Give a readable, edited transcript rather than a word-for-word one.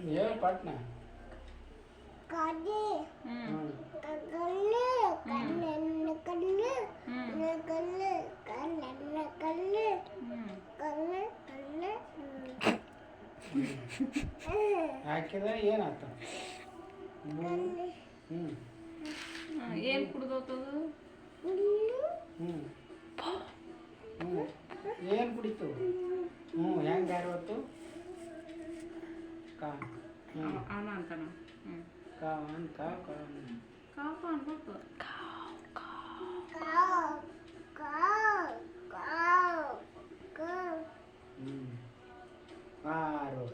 ಹೇಳು ಪಟ್ನ. ಕಲ್ಲು ಕಲ್ಲು ಕಲ್ಲು ಕಲ್ಲು ಕಲ್ಲು ಕಲ್ಲು ಕಲ್ಲು ಕಲ್ಲು ಕಲ್ಲು ಹಾಕಿದ್ರೆ ಏನಾಯ್ತು? ಏನು ಕುಡ್ದೋತದು? ಏನು ಕುಡಿತು? ಹೆಂಗೆ ಯಾರು ಕಾ ಅವನ ಅಂತಾನ. ಕಾವನ್ ಕಾವ್ ಕಾಪ ಅನ್ಬೇಕು. ಕಾವ್ ಕಾವ್ ಕಾವ್ ಕಾವ್ ಆರು